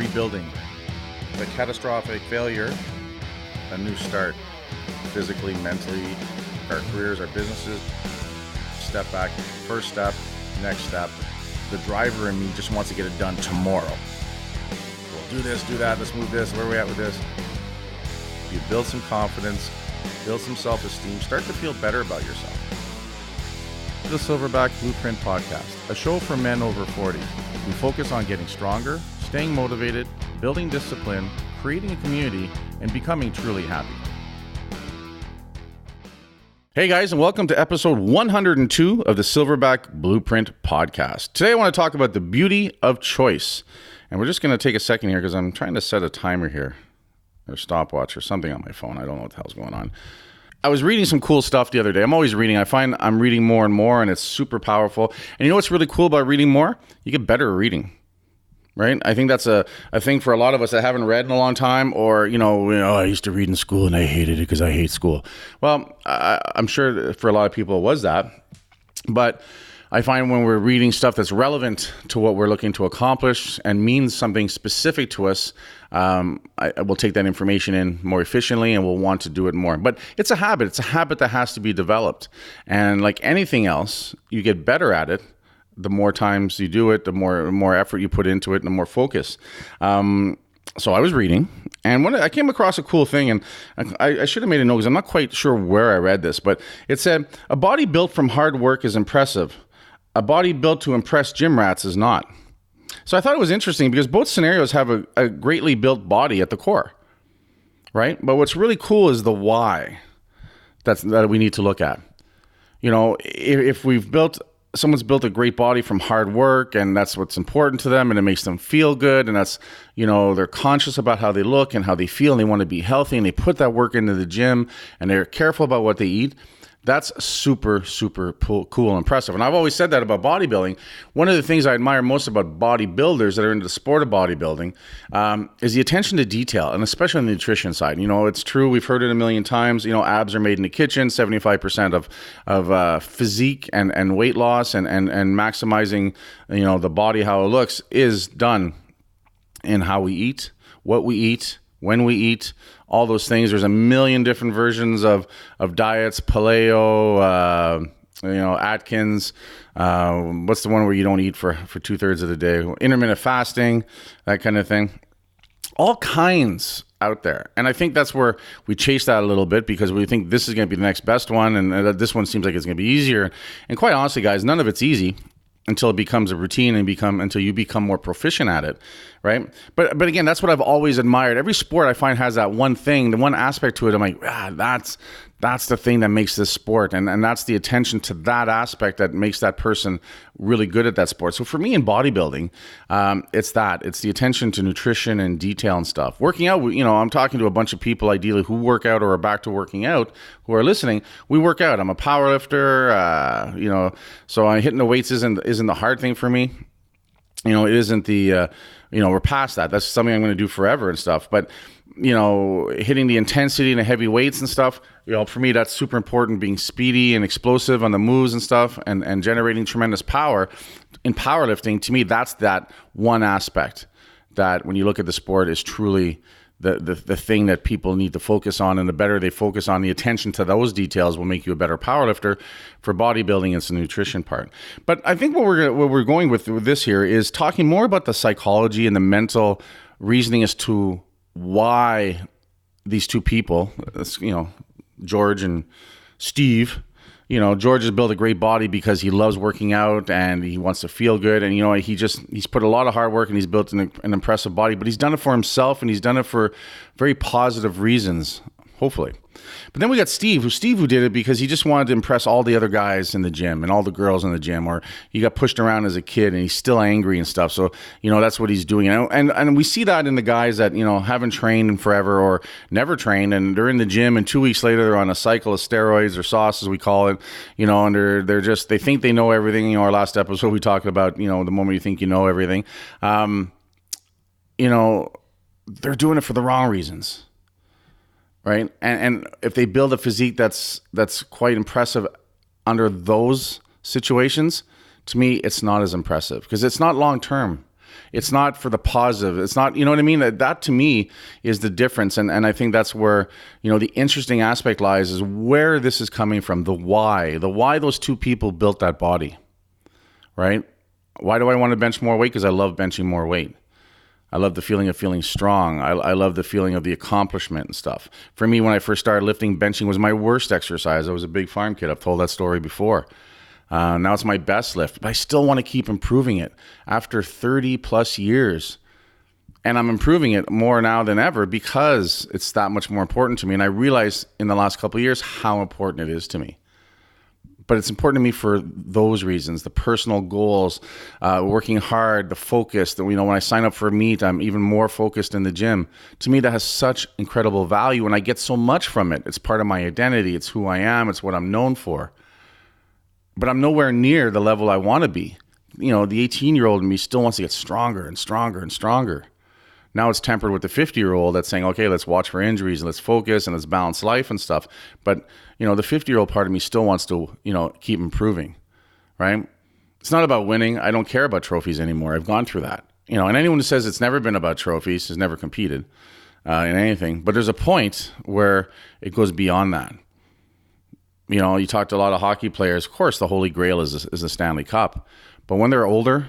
rebuilding. The catastrophic failure, a new start. Physically, mentally, our careers, our businesses. Step back, first step, next step. The driver in me just wants to get it done tomorrow. We'll do this, do that, let's move this, where are we at with this? You build some confidence, build some self-esteem, start to feel better about yourself. The Silverback Blueprint Podcast, a show for men over 40. We focus on getting stronger, staying motivated, building discipline, creating a community, and becoming truly happy. Hey guys, and welcome to episode 102 of the Silverback Blueprint Podcast. Today I want to talk about the beauty of choice. And we're just going to take a second here because I'm trying to set a timer here, or stopwatch or something on my phone. I don't know what the hell's going on. I was reading some cool stuff the other day. I'm always reading. I find I'm reading more and more, and it's super powerful. And you know what's really cool about reading more? You get better at reading, right? I think that's a thing for a lot of us that haven't read in a long time, or, I used to read in school and I hated it because I hate school. Well, I'm sure for a lot of people it was that. But I find when we're reading stuff that's relevant to what we're looking to accomplish and means something specific to us, I will take that information in more efficiently and we'll want to do it more. But it's a habit. It's a habit that has to be developed. And like anything else, you get better at it. The more times you do it, the more effort you put into it, and the more focus. So I was reading, and I came across a cool thing, and I should have made a note because I'm not quite sure where I read this, but it said, a body built from hard work is impressive. A body built to impress gym rats is not. So I thought it was interesting because both scenarios have a greatly built body at the core, right? But what's really cool is the why that we need to look at. If someone's built a great body from hard work, and that's what's important to them, and it makes them feel good, and that's, they're conscious about how they look and how they feel, and they want to be healthy, and they put that work into the gym, and they're careful about what they eat. That's super, super cool and impressive. And I've always said that about bodybuilding. One of the things I admire most about bodybuilders that are into the sport of bodybuilding is the attention to detail, and especially on the nutrition side. It's true. We've heard it a million times. Abs are made in the kitchen. 75% of physique and weight loss and maximizing, the body, how it looks, is done in how we eat, what we eat, when we eat, all those things. There's a million different versions of diets, paleo, Atkins. What's the one where you don't eat for 2/3 of the day? Intermittent fasting, that kind of thing. All kinds out there. And I think that's where we chase that a little bit because we think this is going to be the next best one. And this one seems like it's going to be easier. And quite honestly, guys, none of it's easy until it becomes a routine and until you become more proficient at it, right? But again, that's what I've always admired. Every sport I find has that one thing, the one aspect to it. I'm like, that's the thing that makes this sport, and that's the attention to that aspect that makes that person really good at that sport. So for me in bodybuilding, it's the attention to nutrition and detail and stuff. Working out, I'm talking to a bunch of people ideally who work out or are back to working out who are listening. We work out. I'm a power lifter, so hitting the weights isn't the hard thing for me. It isn't the, we're past that. That's something I'm going to do forever and stuff. But, hitting the intensity and the heavy weights and stuff, for me, that's super important, being speedy and explosive on the moves and stuff and generating tremendous power. In powerlifting, to me, that's that one aspect that when you look at the sport is truly the thing that people need to focus on, and the better they focus on the attention to those details will make you a better powerlifter. For bodybuilding, it's the nutrition part. But I think what we're going with this here is talking more about the psychology and the mental reasoning as to why these two people, George and Steve. George has built a great body because he loves working out and he wants to feel good. And, he's put a lot of hard work and he's built an impressive body, but he's done it for himself and he's done it for very positive reasons, hopefully. But then we got Steve who did it because he just wanted to impress all the other guys in the gym and all the girls in the gym, or he got pushed around as a kid and he's still angry and stuff. So, that's what he's doing. And we see that in the guys that, haven't trained in forever or never trained, and they're in the gym and 2 weeks later they're on a cycle of steroids or sauce, as we call it, and they think they know everything. Our last episode we talked about, the moment you think you know everything, they're doing it for the wrong reasons. Right. And if they build a physique that's quite impressive under those situations, to me, it's not as impressive because it's not long term. It's not for the positive. It's not, you know what I mean? That to me is the difference. And I think that's where, the interesting aspect lies, is where this is coming from, the why those two people built that body, right? Why do I want to bench more weight? Because I love benching more weight. I love the feeling of feeling strong. I love the feeling of the accomplishment and stuff. For me, when I first started lifting, benching was my worst exercise. I was a big farm kid. I've told that story before. Now it's my best lift, but I still want to keep improving it after 30 plus years. And I'm improving it more now than ever because it's that much more important to me. And I realized in the last couple of years how important it is to me. But it's important to me for those reasons, the personal goals, working hard, the focus. That, when I sign up for a meet, I'm even more focused in the gym. To me, that has such incredible value, and I get so much from it. It's part of my identity. It's who I am. It's what I'm known for. But I'm nowhere near the level I want to be. The 18-year-old in me still wants to get stronger and stronger and stronger. Now it's tempered with the 50-year-old that's saying, okay, let's watch for injuries and let's focus and let's balance life and stuff. But, the 50-year-old part of me still wants to, keep improving, right? It's not about winning. I don't care about trophies anymore. I've gone through that. And anyone who says it's never been about trophies has never competed in anything. But there's a point where it goes beyond that. You talk to a lot of hockey players. Of course, the holy grail is the Stanley Cup. But when they're older,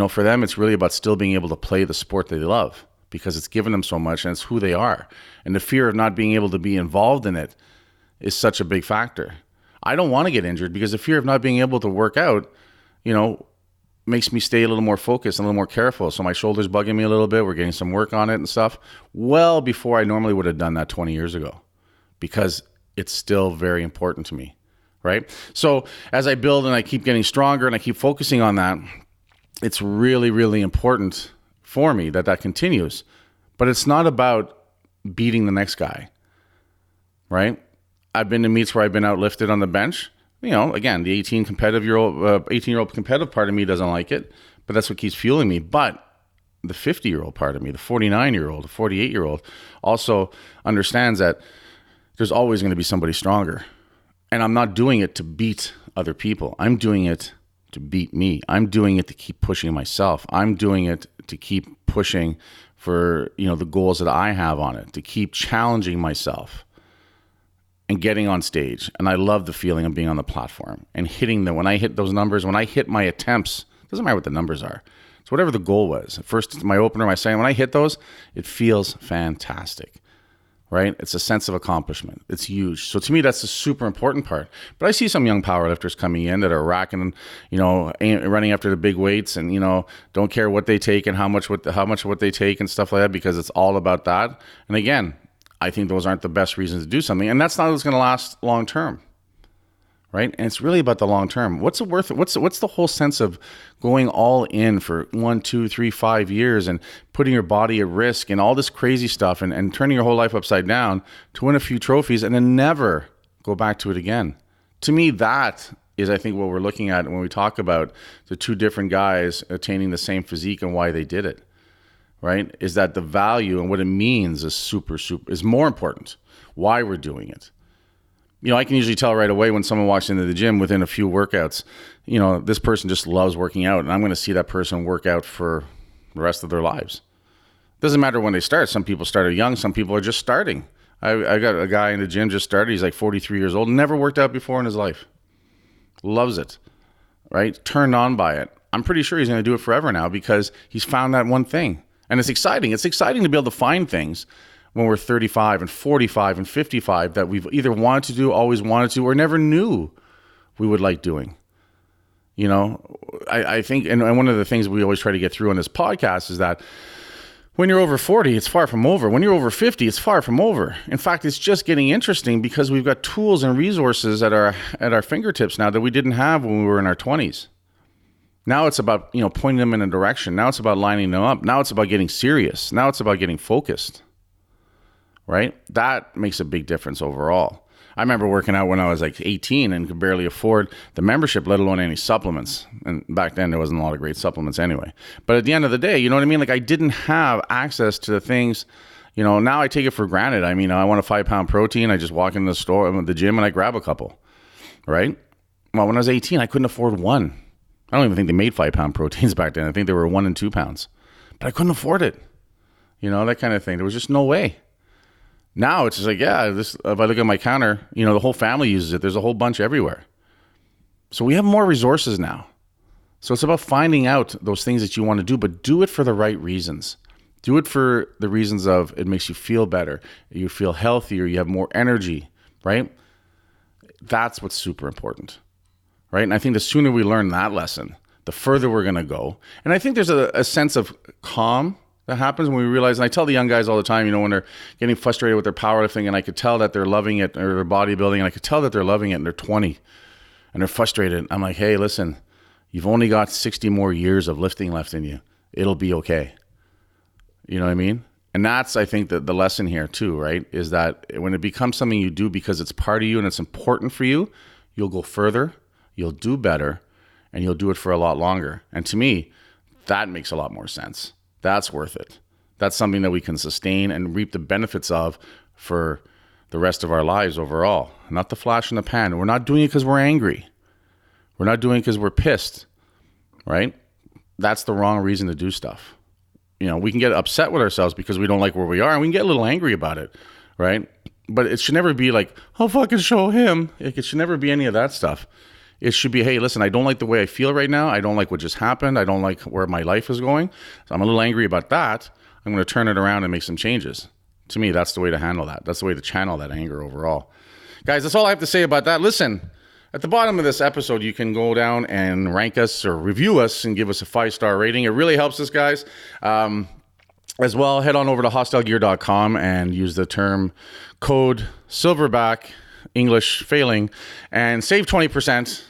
for them, it's really about still being able to play the sport that they love because it's given them so much and it's who they are. And the fear of not being able to be involved in it is such a big factor. I don't want to get injured because the fear of not being able to work out, makes me stay a little more focused and a little more careful. So my shoulder's bugging me a little bit. We're getting some work on it and stuff. Well, before I normally would have done that 20 years ago because it's still very important to me, right? So as I build and I keep getting stronger and I keep focusing on that, it's really, really important for me that continues. But it's not about beating the next guy, right? I've been to meets where I've been outlifted on the bench. Again, the 18-year-old competitive part of me doesn't like it, but that's what keeps fueling me. But the 50-year-old part of me, the 49-year-old, the 48-year-old also understands that there's always going to be somebody stronger. And I'm not doing it to beat other people. I'm doing it to beat me. I'm doing it to keep pushing myself. I'm doing it to keep pushing for, the goals that I have on it, to keep challenging myself and getting on stage. And I love the feeling of being on the platform and hitting them. When I hit those numbers, when I hit my attempts, it doesn't matter what the numbers are. It's whatever the goal was. First, my opener, my second, when I hit those, it feels fantastic. Right? It's a sense of accomplishment. It's huge. So to me, that's the super important part. But I see some young powerlifters coming in that are racking, running after the big weights and, don't care what they take and how much what they take and stuff like that because it's all about that. And again, I think those aren't the best reasons to do something. And that's not what's going to last long term. Right? And it's really about the long term. What's it worth? What's the whole sense of going all in for 1, 2, 3, 5 years and putting your body at risk and all this crazy stuff and turning your whole life upside down to win a few trophies and then never go back to it again? To me, that is, I think, what we're looking at when we talk about the two different guys attaining the same physique and why they did it. Right? Is that the value and what it means is more important. Why we're doing it. I can usually tell right away when someone walks into the gym within a few workouts, this person just loves working out and I'm going to see that person work out for the rest of their lives. Doesn't matter when they start. Some people started young. Some people are just starting. I got a guy in the gym just started. He's like 43 years old. Never worked out before in his life. Loves it, right? Turned on by it. I'm pretty sure he's going to do it forever now because he's found that one thing. And it's exciting. It's exciting to be able to find things when we're 35 and 45 and 55 that we've either wanted to do, always wanted to, or never knew we would like doing. I think, and one of the things we always try to get through on this podcast is that when you're over 40, it's far from over. When you're over 50, it's far from over. In fact, it's just getting interesting because we've got tools and resources at our fingertips now that we didn't have when we were in our 20s. Now it's about, pointing them in a direction. Now it's about lining them up. Now it's about getting serious. Now it's about getting focused. Right? That makes a big difference overall. I remember working out when I was like 18 and could barely afford the membership, let alone any supplements. And back then there wasn't a lot of great supplements anyway. But at the end of the day, you know what I mean? Like I didn't have access to the things, now I take it for granted. I mean, I want a 5-pound protein. I just walk in the gym and I grab a couple, right? Well, when I was 18, I couldn't afford one. I don't even think they made 5-pound proteins back then. I think they were 1 and 2 pounds. But I couldn't afford it. You know, that kind of thing. There was just no way. Now it's just like, yeah, this, if I look at my counter, you know, the whole family uses it. There's a whole bunch everywhere. So we have more resources now. So it's about finding out those things that you want to do, but do it for the right reasons. Do it for the reasons of it makes you feel better, you feel healthier, you have more energy, right? That's what's super important, right? And I think the sooner we learn that lesson, the further we're going to go. And I think there's a sense of calm that happens when we realize, and I tell the young guys all the time, you know, when they're getting frustrated with their powerlifting, and I could tell that they're loving it, or their bodybuilding, and I could tell that they're loving it, and they're 20, and they're frustrated. I'm like, hey, listen, you've only got 60 more years of lifting left in you. It'll be okay. You know what I mean? And that's, I think, the lesson here too, right? Is that when it becomes something you do because it's part of you and it's important for you, you'll go further, you'll do better, and you'll do it for a lot longer. And to me, that makes a lot more sense. That's worth it. That's something that we can sustain and reap the benefits of for the rest of our lives overall. Not the flash in the pan. We're not doing it because we're angry. We're not doing it because we're pissed, right? That's the wrong reason to do stuff. You know, we can get upset with ourselves because we don't like where we are, and we can get a little angry about it, right? But it should never be like, I'll fucking show him. It should never be any of that stuff. It should be, hey, listen, I don't like the way I feel right now. I don't like what just happened. I don't like where my life is going. So I'm a little angry about that. I'm going to turn it around and make some changes. To me, that's the way to handle that. That's the way to channel that anger overall. Guys, that's all I have to say about that. Listen, at the bottom of this episode, you can go down and rank us or review us and give us a 5-star rating. It really helps us, guys. As well, head on over to hostilegear.com and use the term code Silverback, English failing, and save 20%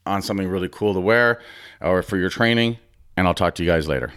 on something really cool to wear or for your training. And I'll talk to you guys later.